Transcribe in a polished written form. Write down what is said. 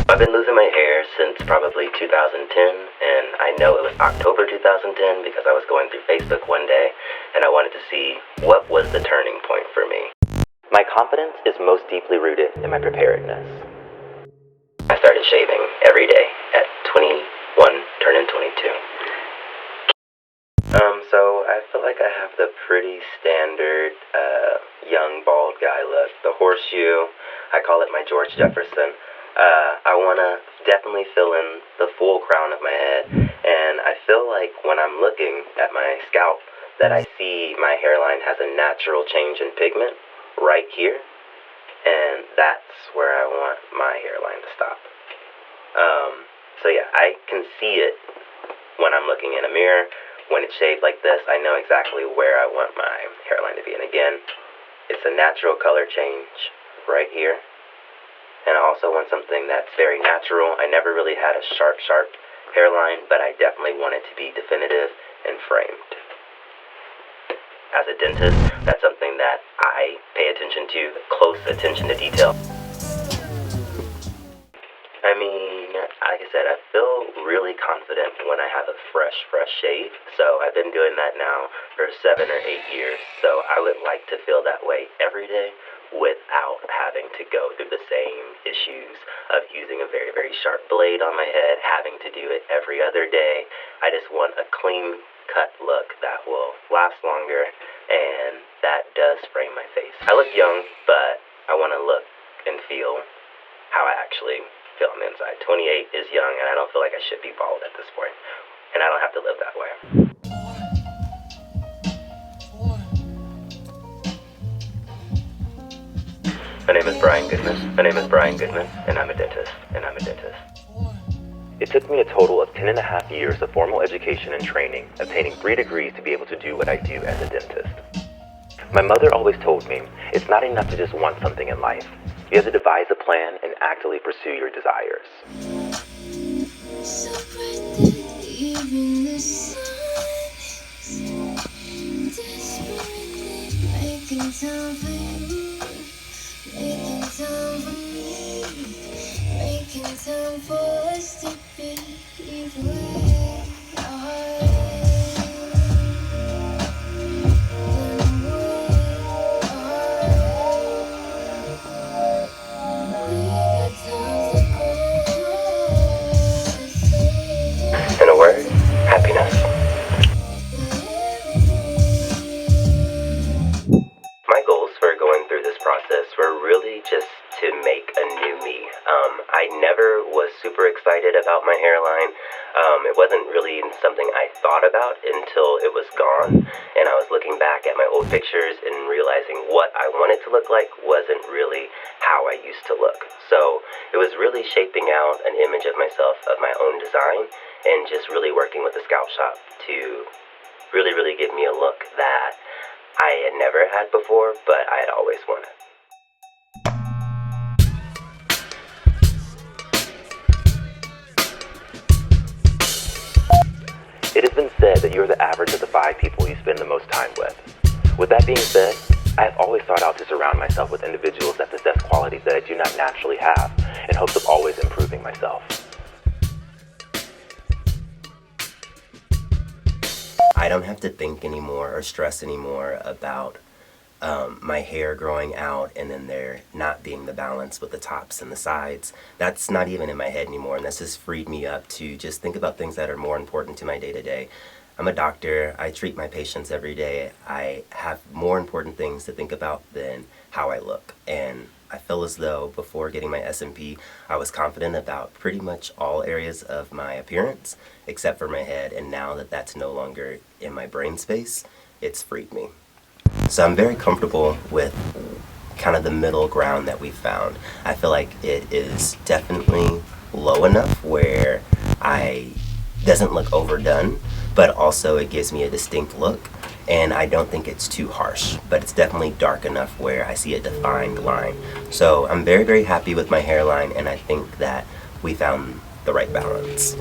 I've been losing my hair since probably 2010, and I know it was October 2010 because I was going through Facebook one day, and I wanted to see what was the turning point for me. My confidence is most deeply rooted in my preparedness. I started shaving every day at 21, turning 22. So I feel like I have the pretty standard young bald guy look. The horseshoe, I call it my George Jefferson. I want to definitely fill in the full crown of my head, and I feel like when I'm looking at my scalp that I see my hairline has a natural change in pigment right here, and that's where I want my hairline to stop. So yeah, I can see it when I'm looking in a mirror. When it's shaved like this, I know exactly where I want my hairline to be. And again, it's a natural color change right here. And I also want something that's very natural. I never really had a sharp hairline, but I definitely want it to be definitive and framed. As a dentist, that's something that I pay attention to, close attention to detail. I mean, like I said, I feel really confident when I have a fresh shave. So I've been doing that now for 7 or 8 years. So I would like to feel that way every day without having to go through the same issues of using a very sharp blade on my head, having to do it every other day. I just want a clean cut look that will last longer and that does frame my face. I look young, but I want to look and feel how I actually feel on the inside. 28 is young, and I don't feel like I should be bald at this point, and I don't have to live that way. My name is Brian Goodman, and I'm a dentist. It took me a total of 10.5 years of formal education and training, obtaining 3 degrees to be able to do what I do as a dentist. My mother always told me, it's not enough to just want something in life. You have to devise a plan and actively pursue your desires. So bright that even the sun is desperately making time for you, making time for me, making time for us to be where our hearts. In a word, happiness. My goals for going through this process were really just to make a new me. I never was super excited about my hairline. It wasn't really something I thought about until it was gone, and I was looking back at my old pictures and realizing what I wanted to look like wasn't really how I used to look. So it was really shaping out an image of myself, of my own design, and just really working with the scalp shop to really give me a look that I had never had before, but I had always wanted. It has been said that you're the average of the 5 people you spend the most time with. With that being said, I have always sought out to surround myself with individuals that possess qualities that I do not naturally have, in hopes of always improving myself. I don't have to think anymore or stress anymore about my hair growing out and then there not being the balance with the tops and the sides. That's not even in my head anymore, and this has freed me up to just think about things that are more important to my day-to-day. I'm a doctor. I treat my patients every day. I have more important things to think about than how I look, and I feel as though before getting my SMP, I was confident about pretty much all areas of my appearance except for my head, and now that that's no longer in my brain space, it's freed me. So I'm very comfortable with kind of the middle ground that we found. I feel like it is definitely low enough where I doesn't look overdone, but also it gives me a distinct look, and I don't think it's too harsh, but it's definitely dark enough where I see a defined line. So I'm very happy with my hairline, and I think that we found the right balance.